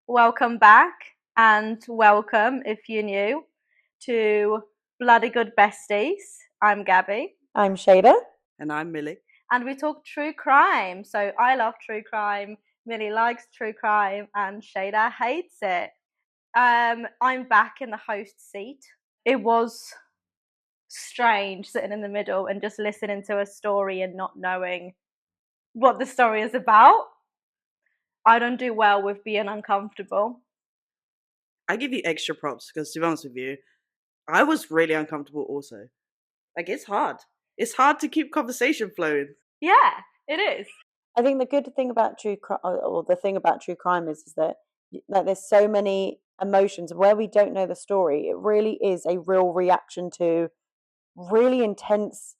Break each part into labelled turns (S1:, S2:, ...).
S1: welcome back and welcome if you're new to Bloody Good Besties. I'm Gabby.
S2: I'm Shada.
S3: And I'm Millie.
S1: And we talk true crime. So I love true crime, Millie likes true crime, and Shada hates it. I'm back in the host seat. It was strange sitting in the middle and just listening to a story and not knowing what the story is about. I don't do well with being uncomfortable.
S3: I give you extra props because, to be honest with you, I was really uncomfortable also. Like, it's hard. It's hard to keep conversation flowing.
S1: Yeah, it is.
S2: I think the good thing about true crime, or the thing about true crime is that there's so many emotions where we don't know the story. It really is a real reaction to really intense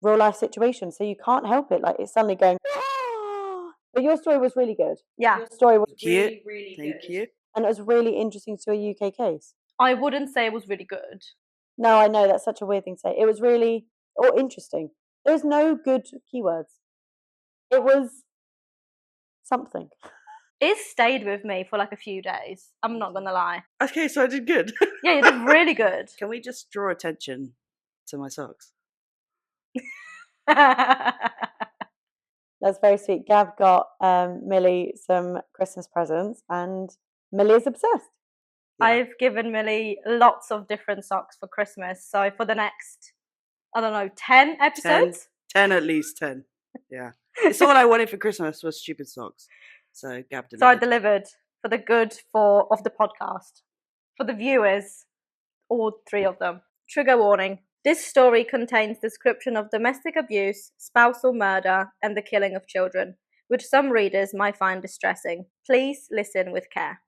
S2: real life situations. So you can't help it. Like, it's suddenly going, ah! But your story was really good.
S1: Yeah.
S2: Your story was
S3: Thank you.
S2: really, really good.
S3: Thank you.
S2: And it was really interesting to a UK case.
S1: I wouldn't say it was really good.
S2: No, I know that's such a weird thing to say. It was really interesting. There's no good keywords. It was something.
S1: It stayed with me for like a few days. I'm not gonna lie.
S3: Okay, so I did good.
S1: Yeah, you did really good.
S3: Can we just draw attention to my socks?
S2: That's very sweet. Gav got Millie some Christmas presents, and Millie is obsessed.
S1: Yeah. I've given Millie lots of different socks for Christmas. So for the next, 10 episodes?
S3: 10 at least 10. Yeah. It's all I wanted for Christmas was stupid socks. So Gav delivered.
S1: So I delivered for the good of the podcast. For the viewers, all three of them. Trigger warning. This story contains description of domestic abuse, spousal murder, and the killing of children, which some readers might find distressing. Please listen with care.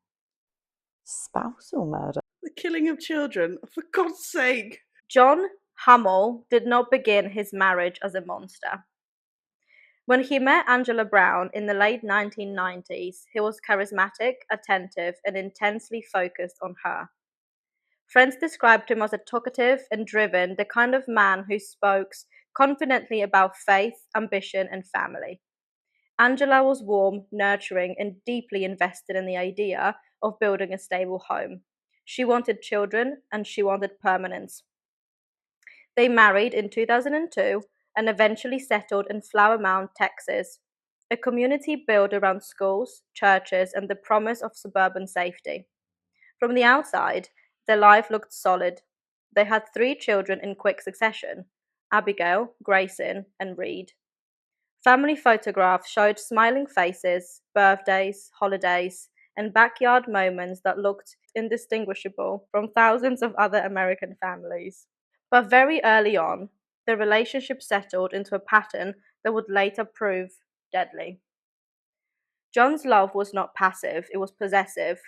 S2: Spousal murder?
S3: The killing of children, for God's sake.
S1: John Hummel did not begin his marriage as a monster. When he met Angela Brown in the late 1990s, he was charismatic, attentive, and intensely focused on her. Friends described him as a talkative and driven, the kind of man who spoke confidently about faith, ambition, and family. Angela was warm, nurturing, and deeply invested in the idea of building a stable home. She wanted children, and she wanted permanence. They married in 2002 and eventually settled in Flower Mound, Texas, a community built around schools, churches, and the promise of suburban safety. From the outside, their life looked solid. They had 3 children in quick succession: Abigail, Grayson, and Reid. Family photographs showed smiling faces, birthdays, holidays, and backyard moments that looked indistinguishable from thousands of other American families. But very early on, the relationship settled into a pattern that would later prove deadly. John's love was not passive, it was possessive.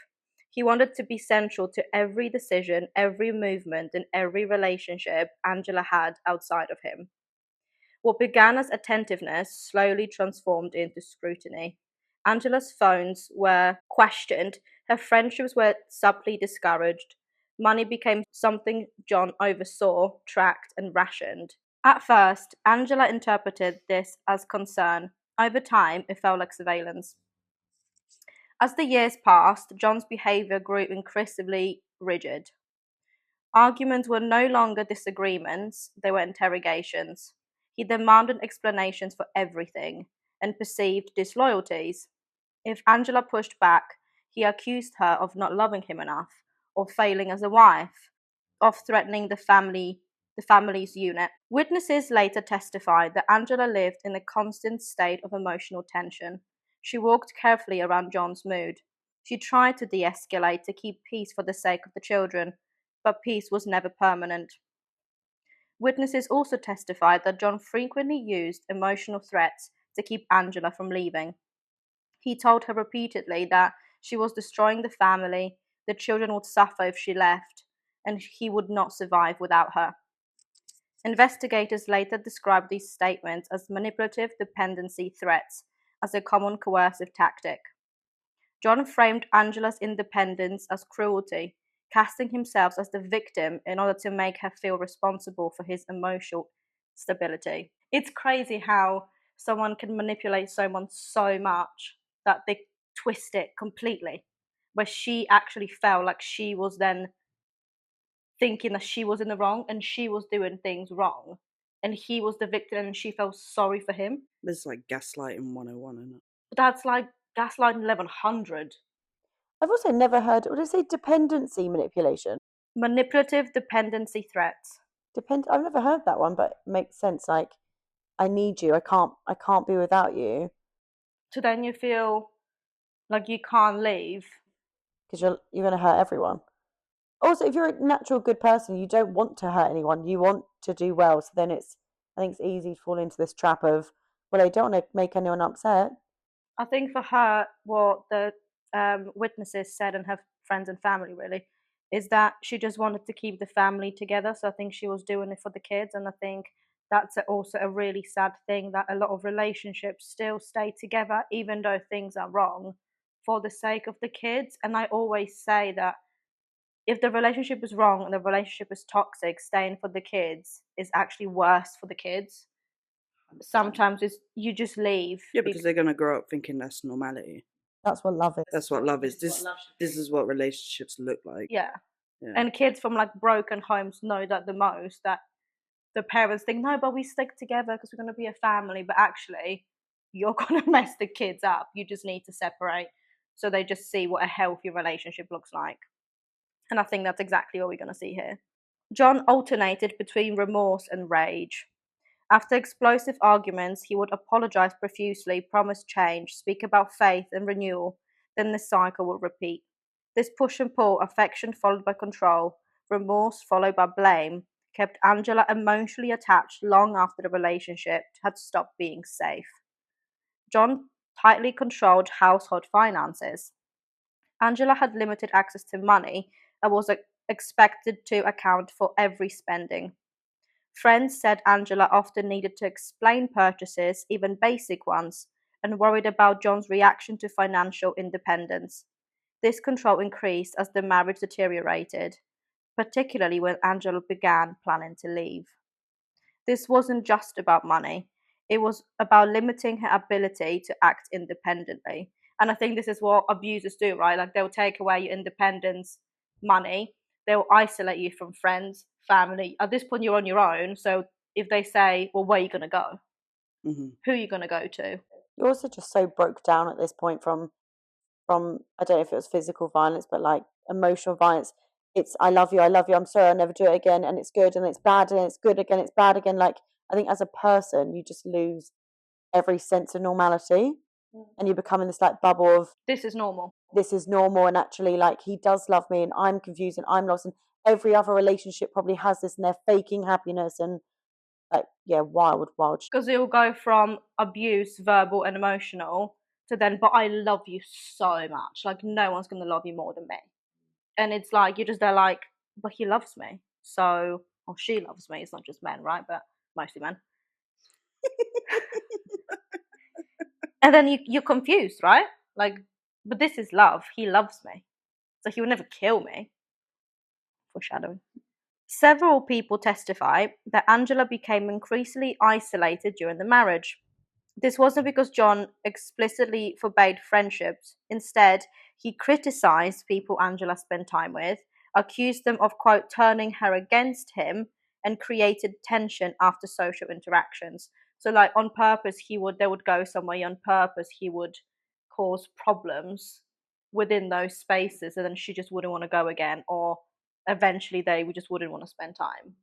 S1: He wanted to be central to every decision, every movement, and every relationship Angela had outside of him. What began as attentiveness slowly transformed into scrutiny. Angela's phones were questioned, her friendships were subtly discouraged. Money became something John oversaw, tracked, and rationed. At first, Angela interpreted this as concern. Over time, it felt like surveillance. As the years passed, John's behavior grew increasingly rigid. Arguments were no longer disagreements, they were interrogations. He demanded explanations for everything and perceived disloyalties. If Angela pushed back, he accused her of not loving him enough, of failing as a wife, of threatening the family's unit. Witnesses later testified that Angela lived in a constant state of emotional tension. She walked carefully around John's mood. She tried to de-escalate to keep peace for the sake of the children, but peace was never permanent. Witnesses also testified that John frequently used emotional threats to keep Angela from leaving. He told her repeatedly that she was destroying the family, the children would suffer if she left, and he would not survive without her. Investigators later described these statements as manipulative dependency threats, as a common coercive tactic. John framed Angela's independence as cruelty, casting himself as the victim in order to make her feel responsible for his emotional stability. It's crazy how someone can manipulate someone so much that they twist it completely. where she actually felt like she was then thinking that she was in the wrong and she was doing things wrong. And he was the victim and she felt sorry for him.
S3: This is like gaslighting 101, isn't it?
S1: But that's like gaslighting 1100.
S2: I've also never heard, what did I say, dependency manipulation?
S1: Manipulative dependency threats.
S2: I've never heard that one, but it makes sense. Like, I need you. I can't be without you.
S1: So then you feel like you can't leave.
S2: Because you're going to hurt everyone. Also, if you're a natural good person, you don't want to hurt anyone. You want to do well. So then I think it's easy to fall into this trap of, well, I don't want to make anyone upset.
S1: I think for her, what the witnesses said and her friends and family really is that she just wanted to keep the family together. So I think she was doing it for the kids, and I think that's also a really sad thing that a lot of relationships still stay together even though things are wrong for the sake of the kids. And I always say that if the relationship is wrong and the relationship is toxic, staying for the kids is actually worse for the kids. Sometimes it's you just leave.
S3: Yeah, because they're going to grow up thinking that's normality.
S2: That's what love is.
S3: That's what love is. This is what relationships look like.
S1: Yeah.
S3: Yeah.
S1: And kids from like broken homes know that the most, that the parents think, no, but we stick together because we're going to be a family. But actually, you're going to mess the kids up. You just need to separate so they just see what a healthy relationship looks like. And I think that's exactly what we're going to see here. John alternated between remorse and rage. After explosive arguments, he would apologize profusely, promise change, speak about faith and renewal. Then the cycle would repeat. This push and pull, affection followed by control, remorse followed by blame, kept Angela emotionally attached long after the relationship had stopped being safe. John tightly controlled household finances. Angela had limited access to money and was expected to account for every spending. Friends said Angela often needed to explain purchases, even basic ones, and worried about John's reaction to financial independence. This control increased as the marriage deteriorated, particularly when Angela began planning to leave. This wasn't just about money, it was about limiting her ability to act independently. And I think this is what abusers do, right? Like they'll take away your independence, money, they'll isolate you from friends, family. At this point, you're on your own. So if they say, well, where are you going to go?
S3: Mm-hmm.
S1: Who are you going to go to?
S2: You're also just so broke down at this point from I don't know if it was physical violence, but like emotional violence. It's I love you, I'm sorry, I'll never do it again, and it's good, and it's bad, and it's good again, it's bad again. Like, I think as a person, you just lose every sense of normality, and you become in this like bubble of
S1: This is normal.
S2: And actually, like, he does love me, and I'm confused, and I'm lost, and every other relationship probably has this, and they're faking happiness, and like, yeah, wild.
S1: Because it will go from abuse, verbal and emotional, to then, but I love you so much. Like, no one's going to love you more than me. And it's like, you're just there like, but he loves me. So, or she loves me. It's not just men, right? But mostly men. And then you're confused, right? Like, but this is love. He loves me. So he will never kill me. Foreshadowing. Several people testify that Angela became increasingly isolated during the marriage. This wasn't because John explicitly forbade friendships. Instead, he criticized people Angela spent time with, accused them of, quote, turning her against him, and created tension after social interactions. So, like, on purpose, they would go somewhere on purpose, he would cause problems within those spaces, and then she just wouldn't want to go again, or eventually they just wouldn't want to spend time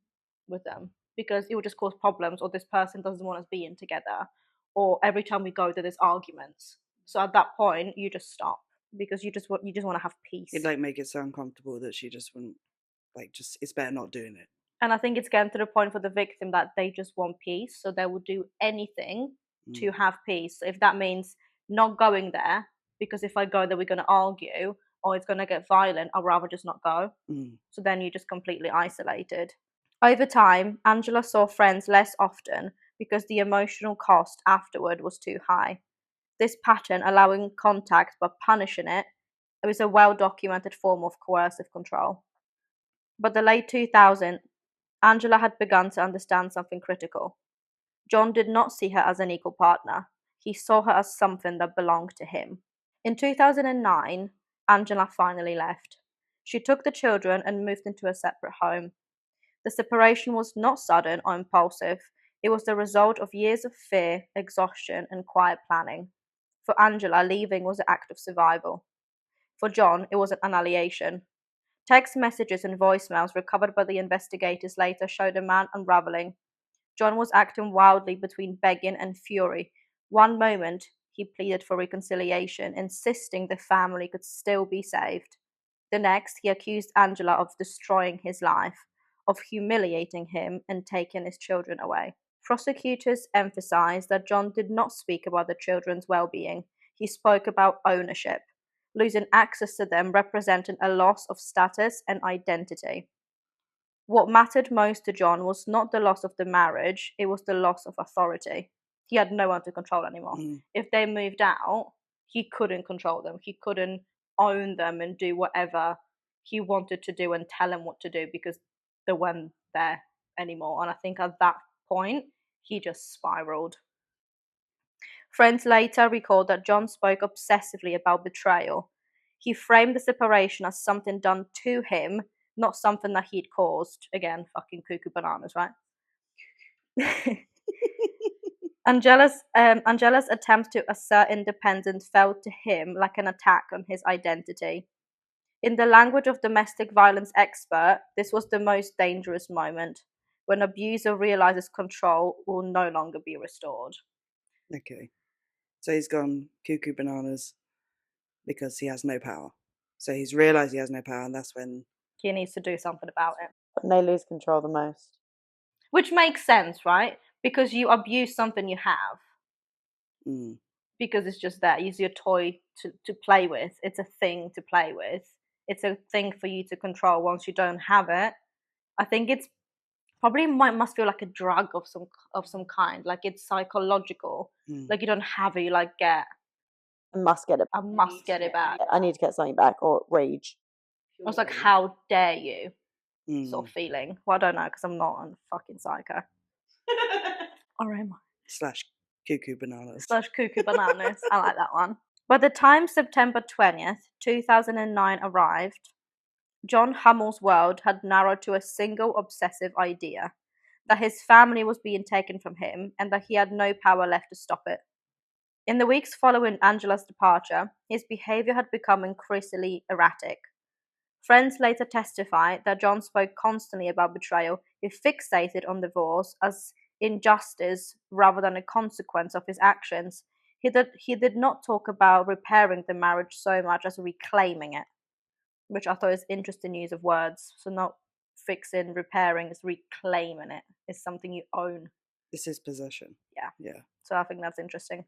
S1: with them because it would just cause problems, or this person doesn't want us being together, or every time we go there's arguments. So at that point you just stop because you just want to have peace.
S3: It'd like make it sound comfortable that she just wouldn't, like, just it's better not doing it.
S1: And I think it's getting to the point for the victim that they just want peace, so they will do anything to have peace. So if that means not going there because if I go there we're going to argue or it's going to get violent, I'd rather just not go. So then you're just completely isolated. Over time, Angela saw friends less often because the emotional cost afterward was too high. This pattern, allowing contact but punishing it, was a well-documented form of coercive control. But the late 2000s, Angela had begun to understand something critical. John did not see her as an equal partner. He saw her as something that belonged to him. In 2009, Angela finally left. She took the children and moved into a separate home. The separation was not sudden or impulsive. It was the result of years of fear, exhaustion, and quiet planning. For Angela, leaving was an act of survival. For John, it was an annihilation. Text messages and voicemails recovered by the investigators later showed a man unraveling. John was acting wildly between begging and fury. One moment, he pleaded for reconciliation, insisting the family could still be saved. The next, he accused Angela of destroying his life, of humiliating him, and taking his children away. Prosecutors emphasized that John did not speak about the children's well being, he spoke about ownership. Losing access to them represented a loss of status and identity. What mattered most to John was not the loss of the marriage, it was the loss of authority. He had no one to control anymore. If they moved out, he couldn't control them. He couldn't own them and do whatever he wanted to do and tell them what to do because they weren't there anymore. And I think at that point, he just spiraled. Friends later recalled that John spoke obsessively about betrayal. He framed the separation as something done to him, not something that he'd caused. Again, fucking cuckoo bananas, right? Angela's attempt to assert independence felt to him like an attack on his identity. In the language of domestic violence expert, this was the most dangerous moment, when abuser realizes control will no longer be restored.
S3: Okay. So he's gone cuckoo bananas because he has no power. So he's realised he has no power, and that's when
S1: he needs to do something about it.
S2: And they lose control the most.
S1: Which makes sense, right? Because you abuse something you have. Because it's just there. It's your toy to play with. It's a thing to play with. It's a thing for you to control. Once you don't have it, I think it's probably must feel like a drug of some kind. Like it's psychological. Like you don't have it, you like get.
S2: I must get it.
S1: I must get it back.
S2: I need to get something back, or rage.
S1: I was like, how dare you? Sort of feeling. Well, I don't know because I'm not a fucking psycho. Or am I?
S3: / cuckoo bananas.
S1: / cuckoo bananas. I like that one. By the time September 20th, 2009 arrived, John Hummel's world had narrowed to a single obsessive idea, that his family was being taken from him and that he had no power left to stop it. In the weeks following Angela's departure, his behavior had become increasingly erratic. Friends later testified that John spoke constantly about betrayal. He fixated on divorce as injustice rather than a consequence of his actions. He did not talk about repairing the marriage so much as reclaiming it, which I thought is interesting use of words. So not fixing, repairing, is reclaiming it. It's something you own.
S3: This is possession.
S1: Yeah. So I think that's interesting.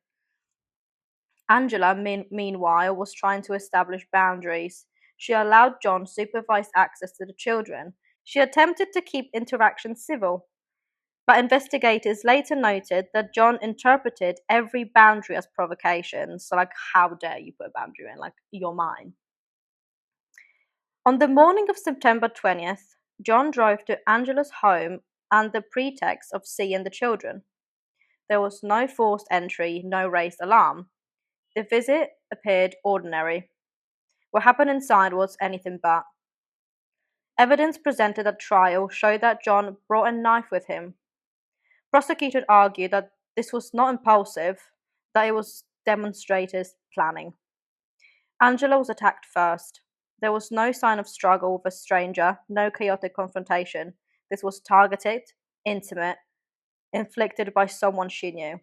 S1: Angela, meanwhile, was trying to establish boundaries. She allowed John supervised access to the children. She attempted to keep interactions civil. But investigators later noted that John interpreted every boundary as provocation. So, like, how dare you put a boundary in? Like, you're mine. On the morning of September 20th, John drove to Angela's home under pretext of seeing the children. There was no forced entry, no raised alarm. The visit appeared ordinary. What happened inside was anything but. Evidence presented at trial showed that John brought a knife with him. Prosecutors argued that this was not impulsive, that it was demonstrated planning. Angela was attacked first. There was no sign of struggle with a stranger, no chaotic confrontation. This was targeted, intimate, inflicted by someone she knew.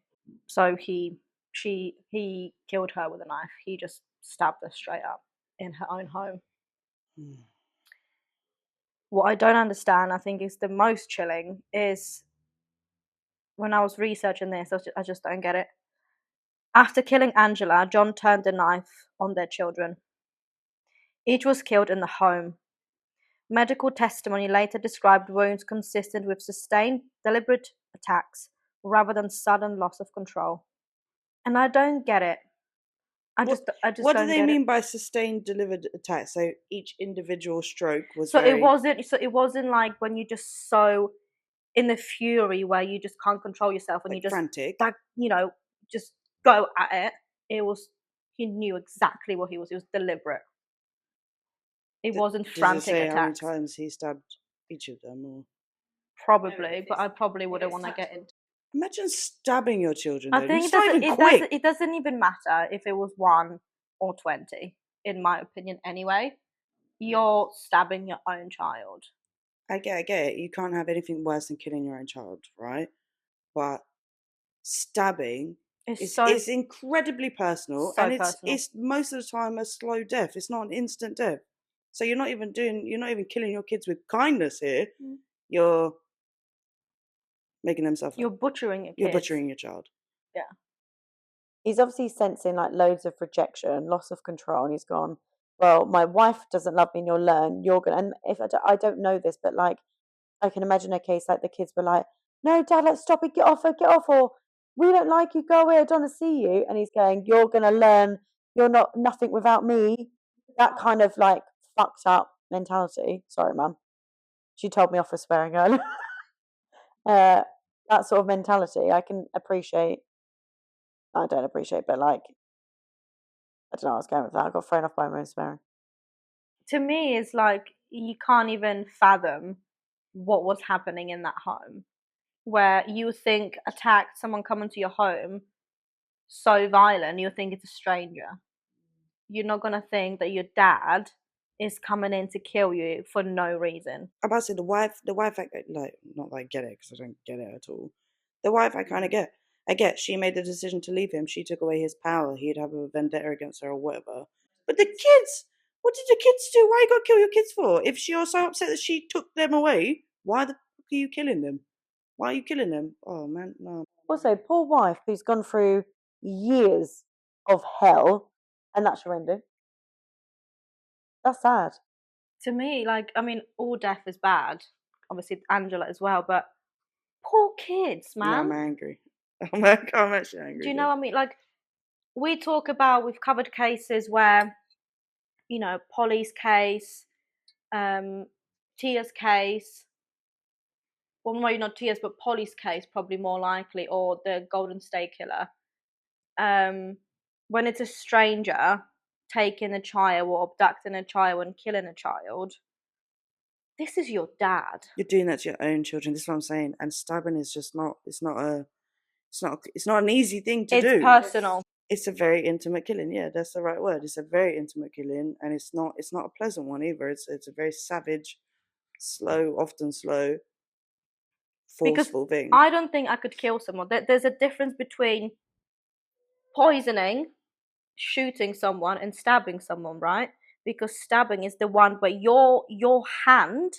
S1: So he killed her with a knife. He just stabbed her straight up in her own home. What I don't understand, I think is the most chilling, is when I was researching this, I just don't get it. After killing Angela, John turned the knife on their children. Each was killed in the home. Medical testimony later described wounds consistent with sustained, deliberate attacks rather than sudden loss of control. And I don't get it. I just
S3: what
S1: don't
S3: do they
S1: get
S3: mean
S1: it.
S3: by sustained delivered attack? So each individual stroke was
S1: it wasn't like when you just so in the fury where you just can't control yourself and
S3: like
S1: you just
S3: frantic.
S1: like, just go at it. It was, he knew exactly what he was. It was deliberate. It wasn't
S3: Does it
S1: frantic
S3: say how many
S1: attacks.
S3: times he stabbed each of them? Or
S1: Probably, but I probably wouldn't want to get into.
S3: imagine stabbing your children.
S1: I
S3: Though.
S1: think
S3: It's not even
S1: it
S3: quick.
S1: doesn't. It doesn't even matter if it was 1 or 20, in my opinion. Anyway, you're stabbing your own child.
S3: I get it. You can't have anything worse than killing your own child, right? But stabbing is incredibly personal,
S1: so
S3: and
S1: personal.
S3: it's most of the time a slow death. It's not an instant death. So you're not even killing your kids with kindness here. You're making them suffer.
S1: You're butchering your kids.
S3: You're butchering your child.
S1: Yeah.
S2: He's obviously sensing like loads of rejection, loss of control, and he's gone, well, my wife doesn't love me, and you'll learn. You're gonna. And if I don't know this, but like I can imagine a case like the kids were like, no, Dad, let's stop it, get off, or we don't like you, go away, I don't want to see you. And he's going, you're gonna learn. You're not nothing without me. That kind of like fucked up mentality. Sorry, Mum. She told me off for swearing earlier. That sort of mentality, I can appreciate. I don't appreciate, but like, I don't know, I was going with that. I got thrown off by my own swearing.
S1: To me, it's like you can't even fathom what was happening in that home, where you think someone coming to your home so violent, you think it's a stranger. You're not gonna think that your dad is coming in to kill you for no reason.
S3: I'm about to say the wife, like, not that I get it because I don't get it at all. The wife, I kind of get. I get she made the decision to leave him. She took away his power. He'd have a vendetta against her or whatever. But the kids, what did the kids do? Why you got to kill your kids for? If you're so upset that she took them away, why the fuck are you killing them? Why are you killing them? Oh man, no.
S2: Also, poor wife who's gone through years of hell, and that's your ending. That's sad.
S1: To me, like, I mean, all death is bad. Obviously, Angela as well, but poor kids, man.
S3: No, I'm angry. I'm actually angry.
S1: Do you know what I mean? Like, we've covered cases where, Polly's case, Tia's case, well, maybe not Tia's, but Polly's case, probably more likely, or the Golden State Killer. When it's a stranger taking a child or abducting a child and killing a child, this is your dad.
S3: You're doing that to your own children. This is what I'm saying. And stabbing is just not. It's not an easy thing to do.
S1: It's personal.
S3: It's a very intimate killing. Yeah, that's the right word. It's a very intimate killing, and it's not a pleasant one either. It's a very savage, often slow, forceful thing.
S1: I don't think I could kill someone. There's a difference between poisoning, shooting someone, and stabbing someone, right? Because stabbing is the one where your hand,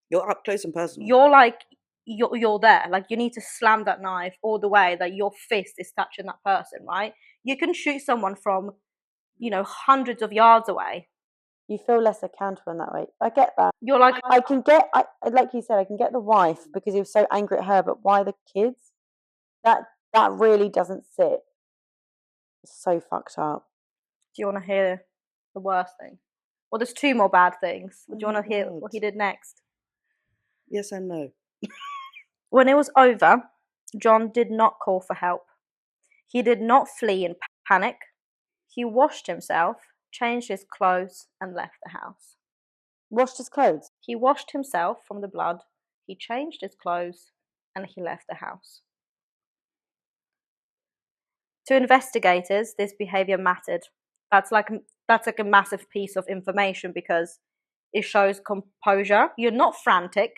S3: you're up close and personal.
S1: You're like you're there. Like you need to slam that knife all the way that your fist is touching that person, right? You can shoot someone from, hundreds of yards away.
S2: You feel less accountable in that way. I get that.
S1: You're like,
S2: I can get, like you said, I can get the wife because he was so angry at her, but why the kids? That really doesn't sit. It's so fucked up.
S1: Do you want to hear the worst thing? Well, there's 2 more bad things. Do you want to hear what he did next?
S3: Yes and no.
S1: When it was over, John did not call for help. He did not flee in panic. He washed himself, changed his clothes, and left the house.
S2: Washed his clothes?
S1: He washed himself from the blood, he changed his clothes, and he left the house. To investigators, this behavior mattered. That's like a massive piece of information because it shows composure. You're not frantic.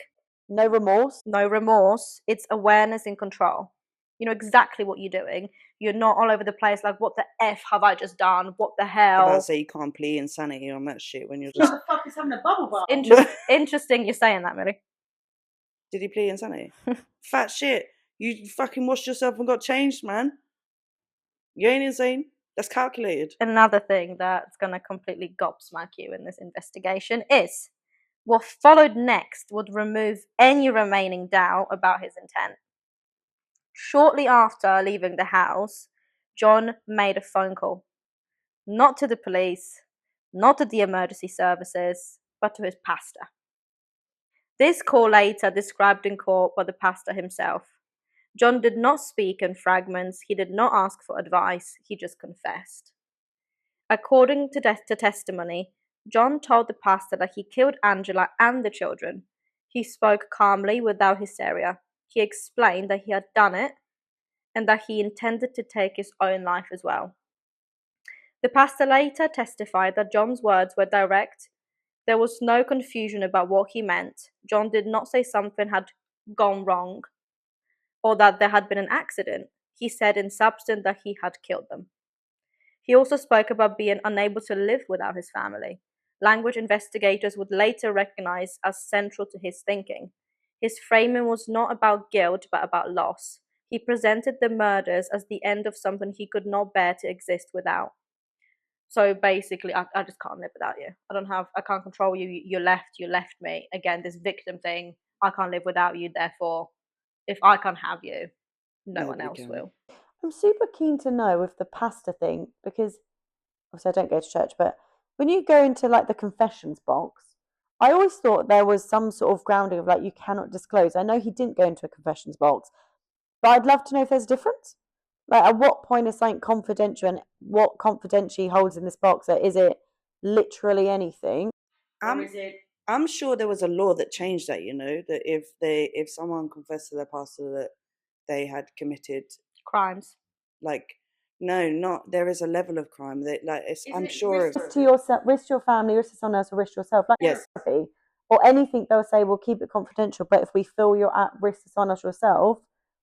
S2: No remorse.
S1: No remorse. It's awareness and control. You know exactly what you're doing. You're not all over the place like, what the F have I just done? What the hell?
S3: I'm about to say you can't plead insanity on that shit when you're just...
S2: What the fuck is having a bubble bath?
S1: Interesting you're saying that, Millie.
S3: Did he plead insanity? Fat shit. You fucking washed yourself and got changed, man. You ain't insane. That's calculated.
S1: Another thing that's going to completely gobsmack you in this investigation is what followed next would remove any remaining doubt about his intent. Shortly after leaving the house, John made a phone call. Not to the police, not to the emergency services, but to his pastor. This call later described in court by the pastor himself. John did not speak in fragments, he did not ask for advice, he just confessed. According to testimony, John told the pastor that he killed Angela and the children. He spoke calmly without hysteria. He explained that he had done it and that he intended to take his own life as well. The pastor later testified that John's words were direct. There was no confusion about what he meant. John did not say something had gone wrong or that there had been an accident. He said in substance that he had killed them. He also spoke about being unable to live without his family, language investigators would later recognize as central to his thinking. His framing was not about guilt but about loss. He presented the murders as the end of something he could not bear to exist without. So basically, I just can't live without you. I can't control you. You left me. Again, this victim thing, I can't live without you. Therefore, if I can't have you, no one else will.
S2: I'm super keen to know with the pastor thing, because obviously I don't go to church, but when you go into like the confessions box, I always thought there was some sort of grounding of like you cannot disclose. I know he didn't go into a confessions box, but I'd love to know if there's a difference. Like at what point is something confidential and what confidentially holds in this box? Is it literally anything?
S3: I'm sure there was a law that changed that, that if someone confessed to their pastor that they had committed
S1: crimes,
S3: like there is a level of crime that I'm sure
S2: risk to yourself, risk your family, risk to someone else, or risk yourself. Like
S3: yes,
S2: therapy or anything, they'll say we'll keep it confidential, but if we feel you're at risk to someone else yourself,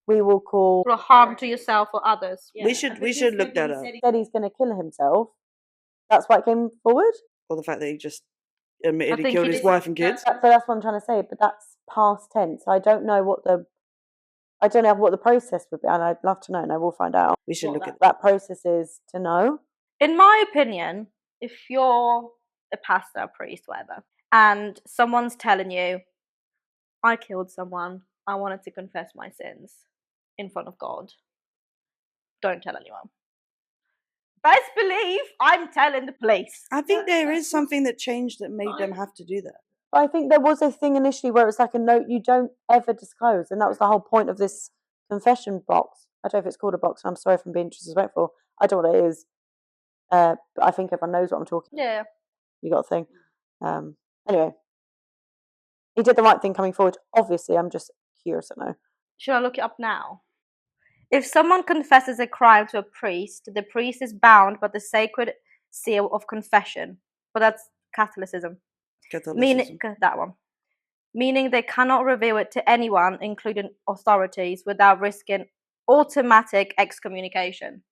S2: we will call
S1: for harm to yourself or others.
S3: Yeah. We should look that up.
S2: He said he's going to kill himself. That's why it came forward.
S3: Or the fact that he just admitted he killed his wife and kids.
S2: But that's what I'm trying to say. But that's past tense. I don't know what the process would be, and I'd love to know, and I will find out.
S3: We should look at
S2: that process is to know.
S1: In my opinion, if you're a pastor, a priest, whatever, and someone's telling you, I killed someone, I wanted to confess my sins in front of God, don't tell anyone. Best believe I'm telling the police.
S3: I think there is something that changed that made them have to do that.
S2: But I think there was a thing initially where it was like a note you don't ever disclose, and that was the whole point of this confession box. I don't know if it's called a box, and I'm sorry if I'm being disrespectful. I don't know what it is. But I think everyone knows what I'm talking about.
S1: Yeah.
S2: You got a thing. Anyway. He did the right thing coming forward. Obviously, I'm just curious to know.
S1: Should I look it up now? If someone confesses a crime to a priest, the priest is bound by the sacred seal of confession. But that's Catholicism. Meaning that one. Meaning they cannot reveal it to anyone, including authorities, without risking automatic excommunication.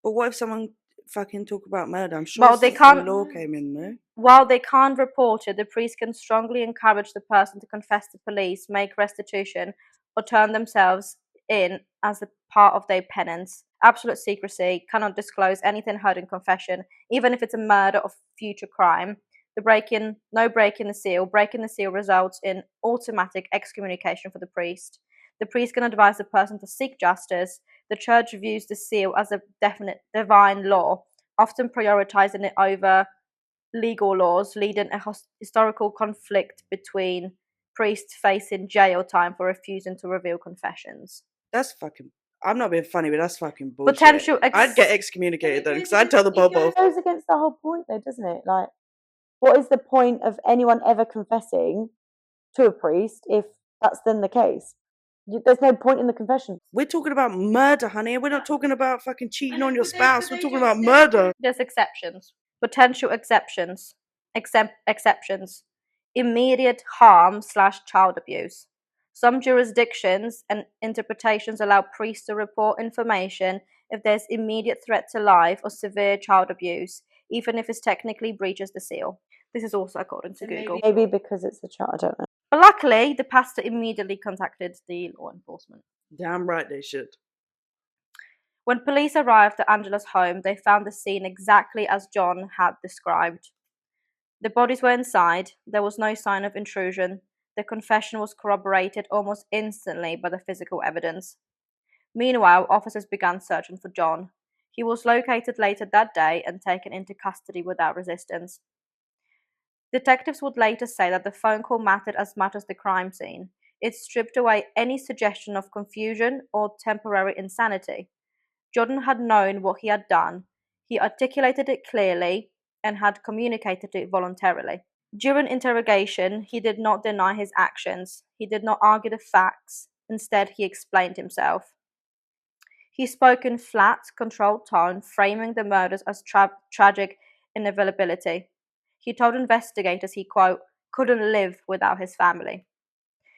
S3: But what if someone fucking talk about murder? I'm sure
S1: they can't.
S3: Law came in there.
S1: While they can't report it, the priest can strongly encourage the person to confess to police, make restitution, or turn themselves in as a part of their penance. Absolute secrecy, cannot disclose anything heard in confession, even if it's a murder or future crime. No breaking the seal. Breaking the seal results in automatic excommunication for the priest. The priest can advise the person to seek justice. The church views the seal as a definite divine law, often prioritizing it over legal laws, leading a historical conflict between priests facing jail time for refusing to reveal confessions.
S3: That's fucking. I'm not being funny, but that's fucking bullshit. I'd get excommunicated then, because I'd tell the Bobo.
S2: It goes against the whole point, though, doesn't it? Like, what is the point of anyone ever confessing to a priest if that's then the case? There's no point in the confession.
S3: We're talking about murder, honey. We're not talking about fucking cheating on your spouse. We're talking about murder.
S1: There's exceptions. Potential exceptions. Exceptions. Immediate harm / child abuse. Some jurisdictions and interpretations allow priests to report information if there's immediate threat to life or severe child abuse, even if it technically breaches the seal. This is also according to Google.
S2: Maybe because it's a child, I don't know.
S1: But luckily, the pastor immediately contacted the law enforcement.
S3: Damn right they should.
S1: When police arrived at Angela's home, they found the scene exactly as John had described. The bodies were inside. There was no sign of intrusion. The confession was corroborated almost instantly by the physical evidence. Meanwhile, officers began searching for John. He was located later that day and taken into custody without resistance. Detectives would later say that the phone call mattered as much as the crime scene. It stripped away any suggestion of confusion or temporary insanity. Jordan had known what he had done. He articulated it clearly. and had communicated it voluntarily. During interrogation, he did not deny his actions. He did not argue the facts. Instead, he explained himself. He spoke in flat, controlled tone, framing the murders as tragic inevitability. He told investigators he, quote, couldn't live without his family.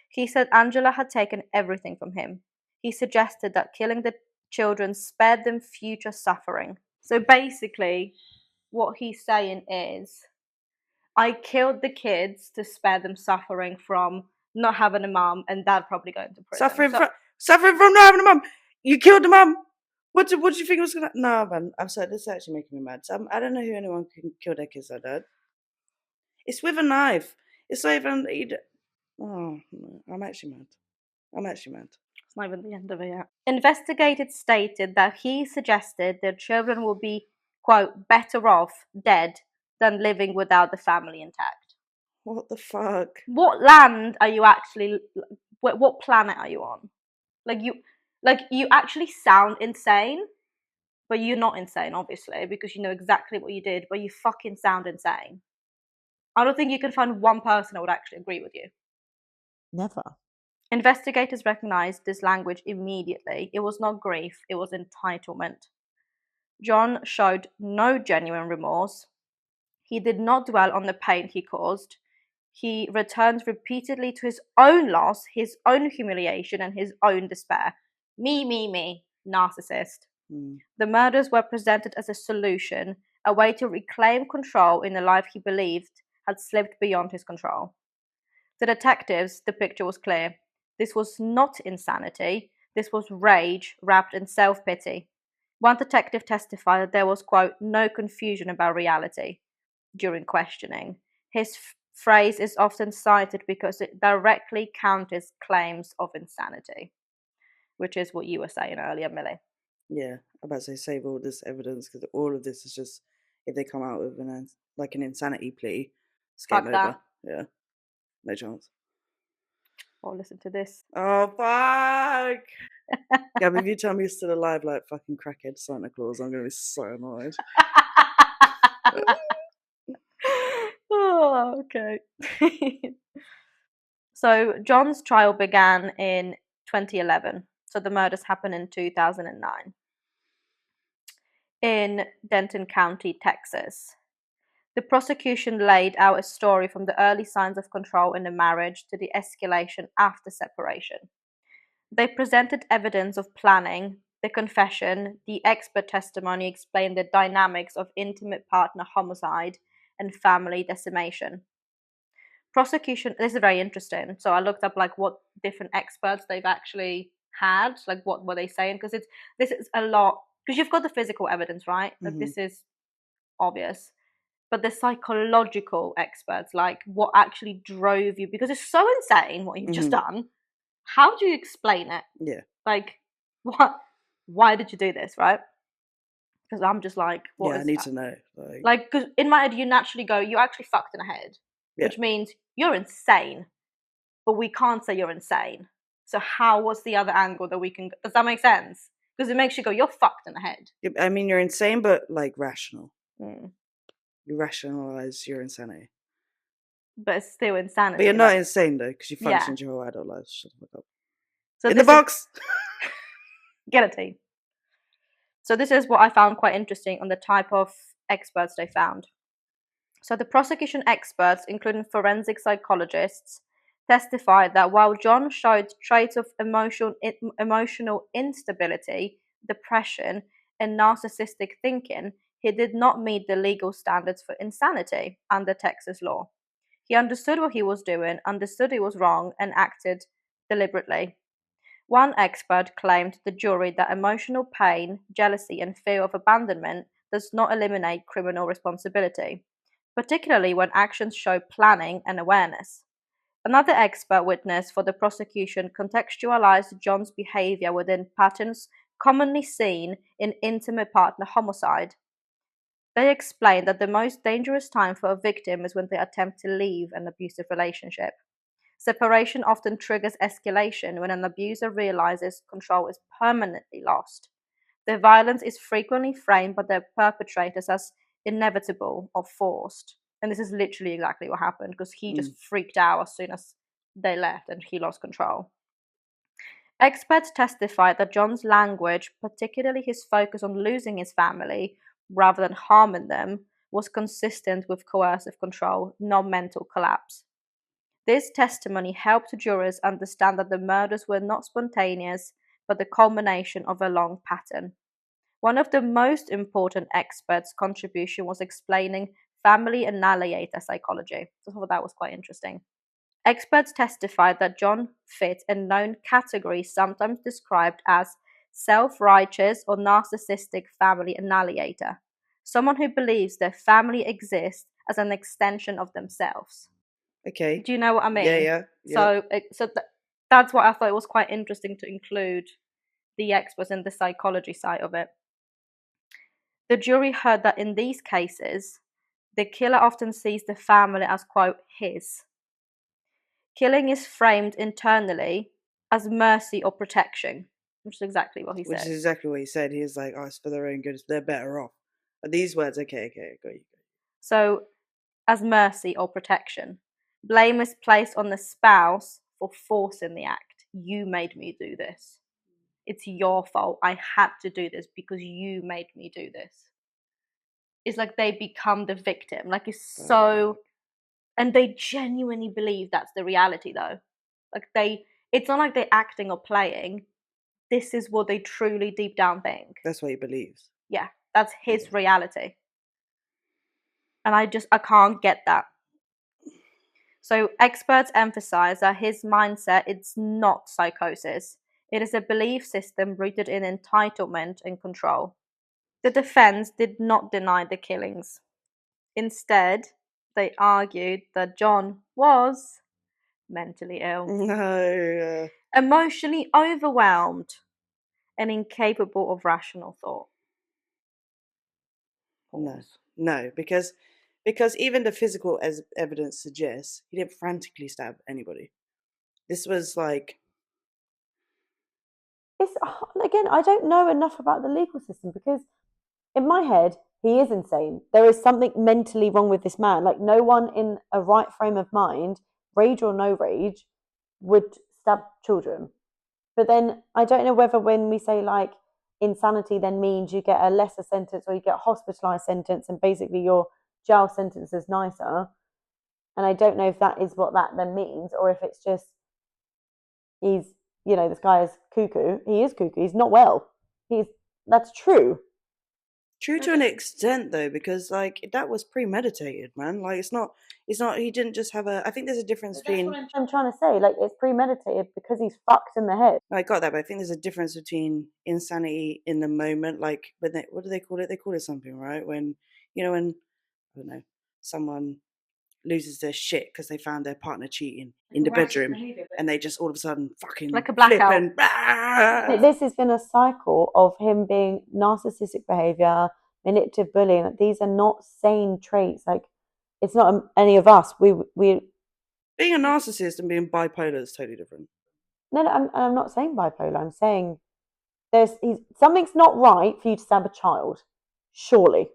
S1: He said Angela had taken everything from him. He suggested that killing the children spared them future suffering. So basically, what he's saying is, I killed the kids to spare them suffering from not having a mum and dad probably going to prison.
S3: Suffering from not having a mum. You killed the mum. What do you think was gonna? No, man. I'm sorry. This is actually making me mad. So I don't know who anyone can kill their kids like that. It's with a knife. It's not even. Oh, no, I'm actually mad.
S1: It's not even the end of it yet. Investigators stated that he suggested their children would be, quote, better off dead than living without the family intact.
S3: What the fuck?
S1: What land are you actually? What planet are you on? You actually sound insane, but you're not insane, obviously, because you know exactly what you did. But you fucking sound insane. I don't think you can find one person that would actually agree with you.
S2: Never.
S1: Investigators recognized this language immediately. It was not grief, it was entitlement. John showed no genuine remorse. He did not dwell on the pain he caused. He returned repeatedly to his own loss, his own humiliation, and his own despair. Me, narcissist. The murders were presented as a solution, a way to reclaim control in a life he believed had slipped beyond his control. To detectives, the picture was clear. This was not insanity. This was rage wrapped in self-pity. One detective testified that there was, quote, no confusion about reality during questioning. His phrase is often cited because it directly counters claims of insanity, which is what you were saying earlier, Millie.
S3: Yeah, I'm about to say save all this evidence because all of this is just, if they come out with an insanity plea, it's game over. Yeah, no chance.
S1: Oh, listen to this.
S3: Oh, fuck! Gabby, if you tell me you're still alive like fucking crackhead Santa Claus, I'm going to be so annoyed.
S1: Oh, okay. So John's trial began in 2011. So the murders happened in 2009 in Denton County, Texas. The prosecution laid out a story from the early signs of control in the marriage to the escalation after separation. They presented evidence of planning. The confession, the expert testimony explained the dynamics of intimate partner homicide and family decimation. Prosecution, this is very interesting. So I looked up like what different experts they've actually had, like what were they saying? Because this is a lot, because you've got the physical evidence, right? Like this is obvious. But the psychological experts, like what actually drove you, because it's so insane what you've just done. How do you explain it?
S3: Yeah.
S1: Like, what? Why did you do this, right? Because I'm just like, what
S3: I
S1: is
S3: need
S1: that?
S3: to know.
S1: Like, because in my head, you naturally go, you actually fucked in the head, which means you're insane, but we can't say you're insane. So what's the other angle that we can, does that make sense? Because it makes you go, you're fucked in the head.
S3: I mean, you're insane, but like rational. You rationalize your insanity.
S1: But it's still insanity.
S3: But you're not insane though, because you functioned your whole adult life. Shut the fuck up.
S1: So
S3: in the box!
S1: Get a team. So this is what I found quite interesting on the type of experts they found. So the prosecution experts, including forensic psychologists, testified that while John showed traits of emotional instability, depression, and narcissistic thinking, he did not meet the legal standards for insanity under Texas law. He understood what he was doing, understood he was wrong, and acted deliberately. One expert claimed to the jury that emotional pain, jealousy, and fear of abandonment does not eliminate criminal responsibility, particularly when actions show planning and awareness. Another expert witness for the prosecution contextualized John's behavior within patterns commonly seen in intimate partner homicide. They explained that the most dangerous time for a victim is when they attempt to leave an abusive relationship. Separation often triggers escalation when an abuser realizes control is permanently lost. The violence is frequently framed by their perpetrators as inevitable or forced. And this is literally exactly what happened, because he just freaked out as soon as they left and he lost control. Experts testified that John's language, particularly his focus on losing his family rather than harming them, was consistent with coercive control, not mental collapse. This testimony helped jurors understand that the murders were not spontaneous, but the culmination of a long pattern. One of the most important experts' contribution was explaining family annihilator psychology. I thought that was quite interesting. Experts testified that John fit a known category sometimes described as self-righteous or narcissistic family annihilator, someone who believes their family exists as an extension of themselves.
S3: Okay.
S1: Do you know what I mean?
S3: Yeah.
S1: So that's what I thought it was quite interesting to include the experts in the psychology side of it. The jury heard that in these cases, the killer often sees the family as, quote, his. Killing is framed internally as mercy or protection, which is exactly what he said.
S3: Which is exactly what he said. He was like, oh, it's for their own good. They're better off. But these words, okay, got you.
S1: So, as mercy or protection. Blame is placed on the spouse for forcing the act. You made me do this. It's your fault. I had to do this because you made me do this. It's like they become the victim. Like, it's so... And they genuinely believe that's the reality, though. Like, it's not like they're acting or playing. This is what they truly deep down think.
S3: That's what he believes.
S1: Yeah, that's his reality. And I can't get that. So experts emphasize that his mindset, it's not psychosis. It is a belief system rooted in entitlement and control. The defense did not deny the killings. Instead, they argued that John was mentally ill,
S3: No.
S1: emotionally overwhelmed, and incapable of rational thought.
S3: No, because even the physical evidence suggests he didn't frantically stab anybody. This was like...
S2: It's, again, I don't know enough about the legal system, because in my head, he is insane. There is something mentally wrong with this man. Like, no one in a right frame of mind, rage or no rage, would stab children. But then I don't know whether when we say like insanity then means you get a lesser sentence or you get a hospitalized sentence and basically your jail sentence is nicer. And I don't know if that is what that then means, or if it's just he's, this guy is cuckoo. He is cuckoo. He's not well. That's true.
S3: True to an extent, though, because like that was premeditated, man. Like it's not. He didn't just have a. I think there's a difference between.
S2: That's what I'm trying to say. Like, it's premeditated because he's fucked in the head.
S3: I got that, but I think there's a difference between insanity in the moment, like what do they call it? They call it something, right? When when I don't know, someone loses their shit because they found their partner cheating in the bedroom, and they just all of a sudden fucking
S1: like a blackout.
S2: This has been a cycle of him being narcissistic behavior, manipulative bullying. These are not sane traits. Like, it's not any of us. We
S3: being a narcissist and being bipolar is totally different.
S2: No, I'm not saying bipolar. I'm saying something's not right for you to stab a child, surely.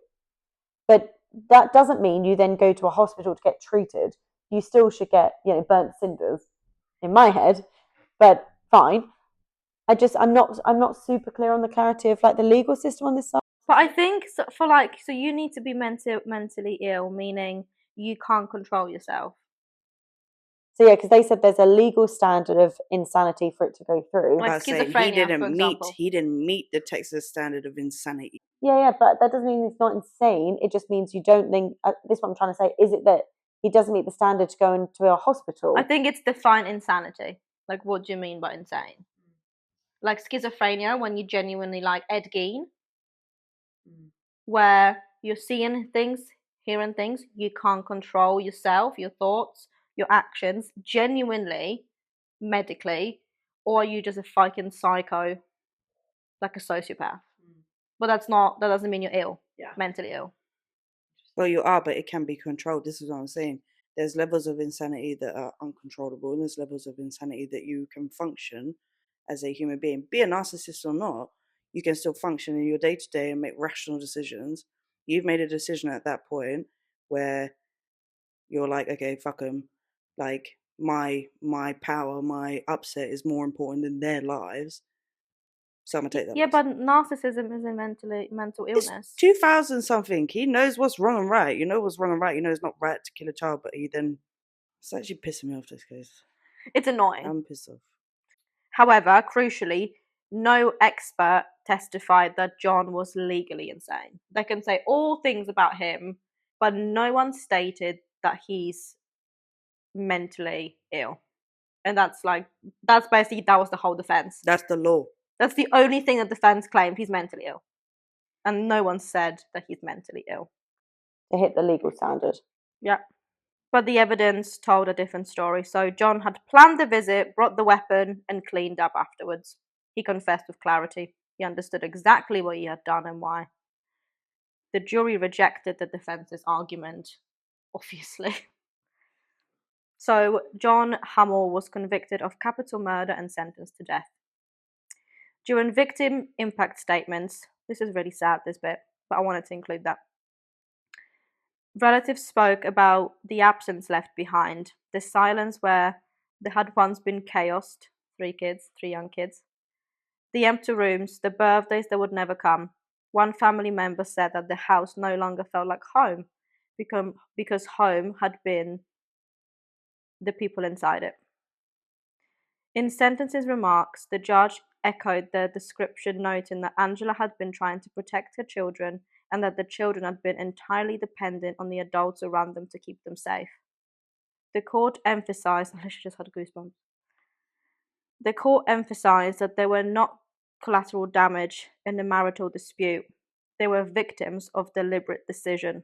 S2: But that doesn't mean you then go to a hospital to get treated. You still should get, burnt cinders, in my head. But fine. I'm not super clear on the clarity of like the legal system on this side.
S1: But I think so you need to be mentally ill, meaning you can't control yourself.
S2: So yeah, because they said there's a legal standard of insanity for it to go through.
S1: Like schizophrenia, for example.
S3: He didn't meet the Texas standard of insanity.
S2: Yeah, but that doesn't mean he's not insane. It just means you don't think. This is what I'm trying to say. Is it that he doesn't meet the standard to go into a hospital?
S1: I think it's define insanity. Like, what do you mean by insane? Like schizophrenia, when you genuinely like Ed Gein, where you're seeing things, hearing things, you can't control yourself, your thoughts, your actions, genuinely, medically, or are you just a fucking psycho, like a sociopath? But that doesn't mean you're ill, mentally ill.
S3: Well, you are, but it can be controlled. This is what I'm saying. There's levels of insanity that are uncontrollable, and there's levels of insanity that you can function as a human being. Be a narcissist or not, you can still function in your day-to-day and make rational decisions You've made a decision at that point where you're like, okay, fuck them. Like my power, my upset is more important than their lives. So I'm gonna take that.
S1: Yeah,
S3: loss.
S1: but narcissism is a mental
S3: It's
S1: illness.
S3: 2000 something. He knows what's wrong and right. You know what's wrong and right. You know it's not right to kill a child, but he then. It's actually pissing me off, this case.
S1: It's annoying.
S3: I'm pissed off.
S1: However, crucially, no expert testified that John was legally insane. They can say all things about him, but no one stated that he's mentally ill. And that's basically, that was the whole defense.
S3: That's the law.
S1: That's the only thing that defense claimed, he's mentally ill. And no one said that he's mentally ill.
S2: To hit the legal standard.
S1: Yeah. But the evidence told a different story. So John had planned the visit, brought the weapon, and cleaned up afterwards. He confessed with clarity. He understood exactly what he had done and why. The jury rejected the defense's argument, obviously. So John Hummel was convicted of capital murder and sentenced to death. During victim impact statements, this is really sad, this bit, but I wanted to include that. Relatives spoke about the absence left behind, the silence where there had once been chaos, 3 young kids, the empty rooms, the birthdays that would never come. One family member said that the house no longer felt like home because home had been the people inside it. In Sentence's remarks, the judge echoed the description, noting that Angela had been trying to protect her children and that the children had been entirely dependent on the adults around them to keep them safe. The court emphasized, I literally just had goosebumps. The court emphasized that they were not collateral damage in the marital dispute. They were victims of deliberate decision.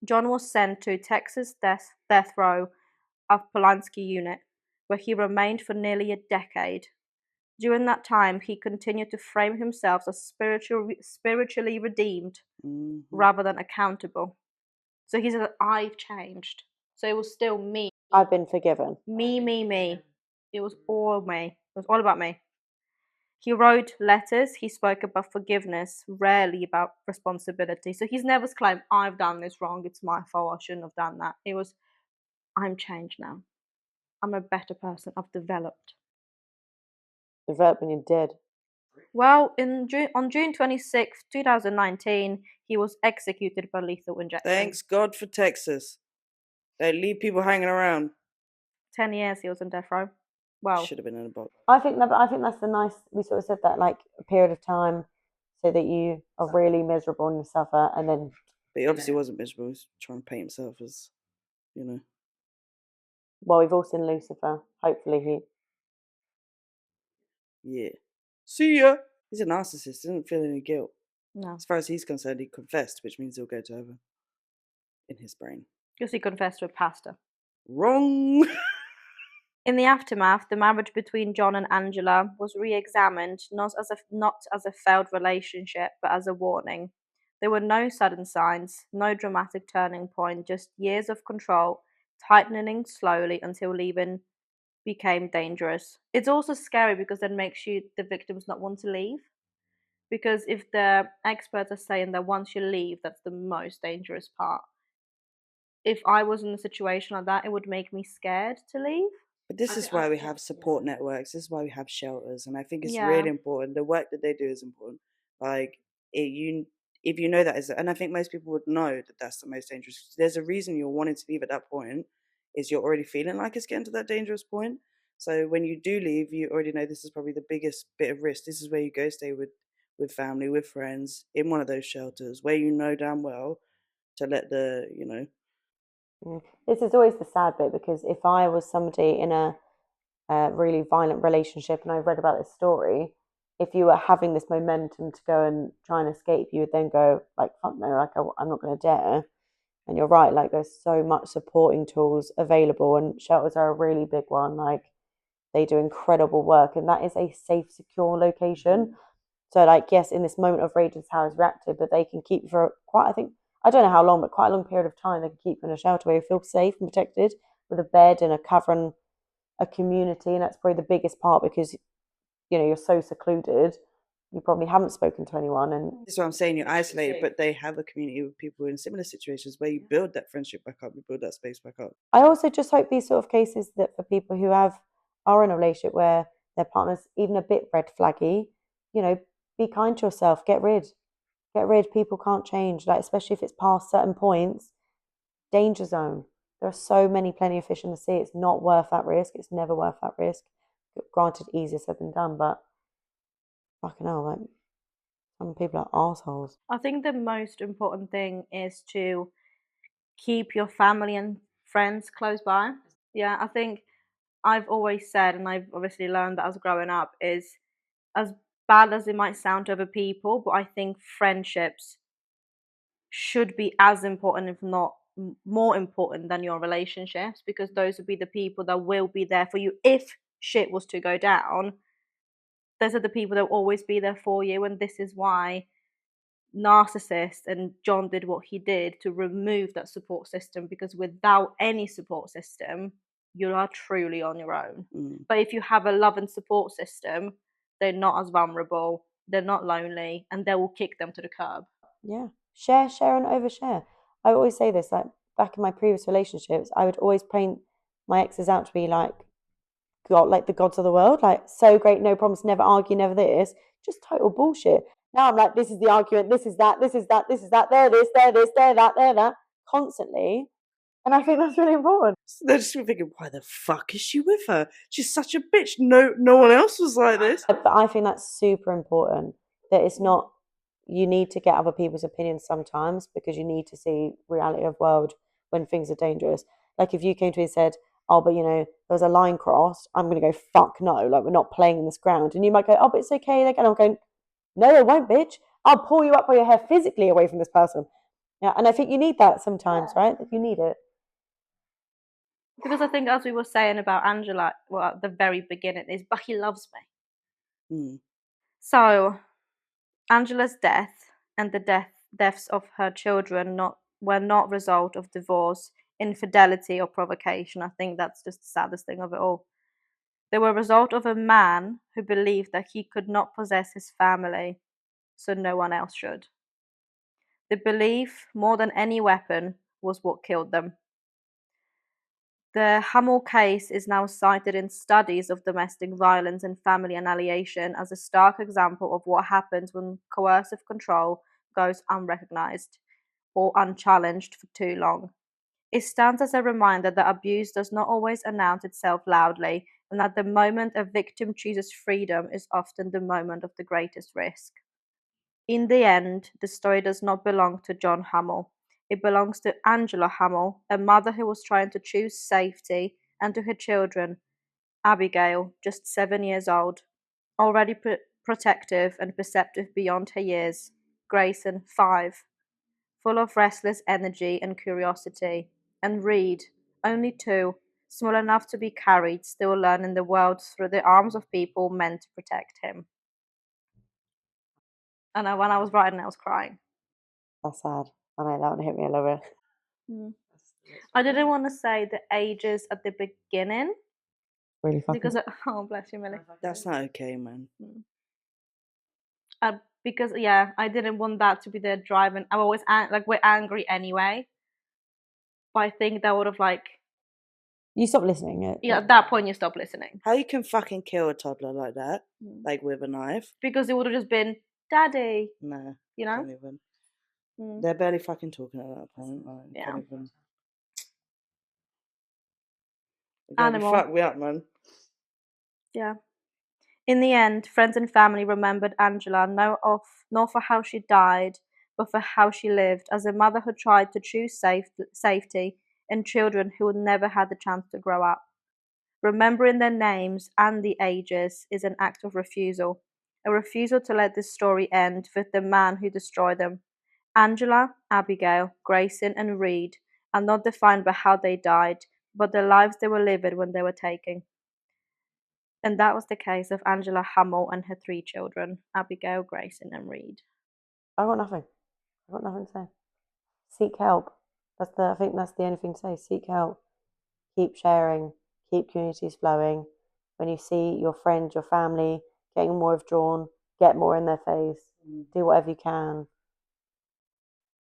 S1: John was sent to Texas death row of Polanski unit, where he remained for nearly a decade. During that time, he continued to frame himself as spiritually redeemed rather than accountable. So he said, I've changed. So it was still me.
S2: I've been forgiven.
S1: Me. It was all me. It was all about me. He wrote letters. He spoke about forgiveness, rarely about responsibility. So he's never claimed, I've done this wrong. It's my fault. I shouldn't have done that. It was, I'm changed now. I'm a better person. I've developed.
S2: Developed when you're dead.
S1: Well, on June 26, 2019, he was executed by lethal injection.
S3: Thanks God for Texas. They leave people hanging around.
S1: 10 years he was in death row. Well,
S3: should have been in a box.
S2: I think that's the nice. We sort of said that, like, a period of time, so that you are really miserable and you suffer, and then.
S3: But he obviously wasn't miserable. He was trying to paint himself as, you know.
S2: Well, we've all seen Lucifer. Hopefully he.
S3: Yeah. See ya. He's a narcissist. He doesn't feel any guilt.
S1: no.
S3: As far as he's concerned, he confessed, which means he'll go to heaven. In his brain.
S1: Because he confessed to a pastor.
S3: Wrong.
S1: In the aftermath, the marriage between John and Angela was re-examined not as a failed relationship, but as a warning. There were no sudden signs, no dramatic turning point, just years of control, tightening slowly until leaving became dangerous. It's also scary because that makes the victims not want to leave. Because if the experts are saying that once you leave, that's the most dangerous part. If I was in a situation like that, it would make me scared to leave.
S3: But this is why we have support networks. This is why we have shelters. And I think it's really important. The work that they do is important. Like, if you know that is, and I think most people would know that that's the most dangerous. There's a reason you're wanting to leave at that point, is you're already feeling like it's getting to that dangerous point. So when you do leave, you already know this is probably the biggest bit of risk. This is where you go stay with family, with friends, in one of those shelters where you know damn well to let the, you know.
S2: This is always the sad bit, because if I was somebody in a really violent relationship and I read about this story, if you were having this momentum to go and try and escape, you would then go, like, fuck no, like, I'm not going to dare. And you're right, like, there's so much supporting tools available, and shelters are a really big one. Like, they do incredible work, and that is a safe, secure location. So, like, yes, in this moment of rage, it's how it's reacted, but they can keep you for I don't know how long, but quite a long period of time, they can keep you in a shelter where you feel safe and protected, with a bed and a cover and a community. And that's probably the biggest part, because, you know, you're so secluded. you probably haven't spoken to anyone, and
S3: That's what I'm saying. You're isolated, but they have a community with people in similar situations where you build that friendship back up, you build that space back up.
S2: I also just hope these sort of cases, that for people who are in a relationship where their partner's even a bit red flaggy, be kind to yourself, get rid. People can't change, like, especially if it's past certain points. Danger zone. There are so plenty of fish in the sea. It's not worth that risk. It's never worth that risk. Granted, easier said than done, but fucking hell, like, some people are assholes.
S1: I think the most important thing is to keep your family and friends close by. Yeah, I think I've always said, and I've obviously learned that as growing up, is as bad as it might sound to other people, but I think friendships should be as important, if not more important, than your relationships, because those would be the people that will be there for you if shit was to go down. Those are the people that will always be there for you, and this is why narcissist and John did what he did to remove that support system, because without any support system you are truly on your own. But if you have a love and support system, they're not as vulnerable, they're not lonely, and they will kick them to the curb.
S2: Yeah, share and overshare. I always say this, like, back in my previous relationships, I would always paint my exes out to be like God, like the gods of the world, like so great, no problems, never argue, never this. Just total bullshit. Now I'm like, this is the argument, this is that, this is that, this is that, they're this, they're that, constantly. And I think that's really important.
S3: So they're just thinking, why the fuck is she with her? She's such a bitch. No one else was like this.
S2: But I think that's super important. That it's not, you need to get other people's opinions sometimes, because you need to see reality of world when things are dangerous. Like if you came to me and said, oh, but there was a line crossed, I'm going to go, fuck no, like we're not playing in this ground. And you might go, oh, but it's okay. Like, and I'm going, no, it won't, bitch. I'll pull you up by your hair physically away from this person. Yeah, and I think you need that sometimes, right? You need it.
S1: Because I think, as we were saying about Angela, well, at the very beginning, is but he loves me. So Angela's death and the deaths of her children were not result of divorce, infidelity, or provocation. I think that's just the saddest thing of it all. They were a result of a man who believed that he could not possess his family, so no one else should. The belief, more than any weapon, was what killed them. The Hummel case is now cited in studies of domestic violence and family annihilation as a stark example of what happens when coercive control goes unrecognized or unchallenged for too long. It stands as a reminder that abuse does not always announce itself loudly, and that the moment a victim chooses freedom is often the moment of the greatest risk. In the end, the story does not belong to John Hummel. It belongs to Angela Hummel, a mother who was trying to choose safety, and to her children, Abigail, just 7 years old, already protective and perceptive beyond her years, Grayson, 5, full of restless energy and curiosity, and Reid, only 2, small enough to be carried, still learning the world through the arms of people meant to protect him. And when I was writing, I was crying.
S2: That's sad. I know, that one hit me a little bit.
S1: I didn't want to say the ages at the beginning.
S2: Really fucking.
S1: Because, oh, bless you, Millie.
S3: That's not okay, man.
S1: Because, yeah, I didn't want that to be the driving. I'm always, we're angry anyway. But I think that would have,
S2: you stop listening.
S1: Yeah, at that point, you stop listening.
S3: How you can fucking kill a toddler like that, like with a knife?
S1: Because it would have just been, Daddy.
S3: Nah.
S1: You know?
S3: Can't even. They're barely fucking talking at that point.
S1: Yeah.
S3: Can't even.
S1: Animal.
S3: Fuck me up, man.
S1: Yeah. In the end, friends and family remembered Angela not for how she died, but for how she lived, as a mother who tried to choose safety in children who had never had the chance to grow up. Remembering their names and the ages is an act of refusal, a refusal to let this story end with the man who destroyed them. Angela, Abigail, Grayson, and Reid are not defined by how they died, but the lives they were living when they were taking. And that was the case of Angela Hummel and her 3 children, Abigail, Grayson, and Reid.
S2: I got nothing. To say. Seek help. I think that's the only thing to say. Seek help. Keep sharing. Keep communities flowing. When you see your friends, your family getting more withdrawn, get more in their face, do whatever you can.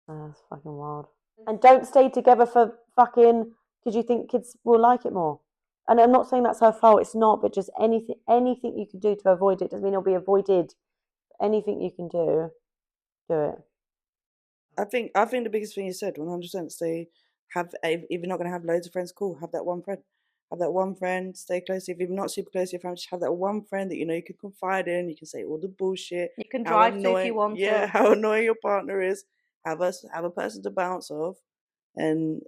S2: That's fucking wild. And don't stay together for fucking because you think kids will like it more. And I'm not saying that's her fault. It's not, but just anything you can do to avoid it doesn't mean it'll be avoided. Anything you can do it.
S3: I think the biggest thing you said, 100%. Stay, if you're not gonna have loads of friends, cool. Have that one friend. Have that one friend. Stay close. If you're not super close to your family, just have that one friend that you know you can confide in. You can say all the bullshit.
S1: You can drive to if you want to.
S3: How annoying your partner is. Have a person to bounce off, and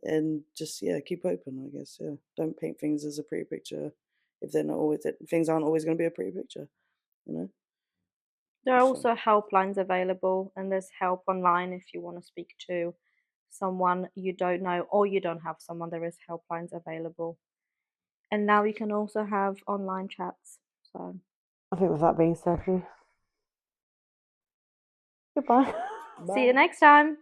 S3: just keep open. I guess Don't paint things as a pretty picture if they're not always. Things aren't always going to be a pretty picture. You know.
S1: There are also helplines available, and there's help online if you want to speak to someone you don't know or you don't have someone. There is helplines available. And now you can also have online chats. So
S2: I think with that being said, goodbye.
S1: see you next time.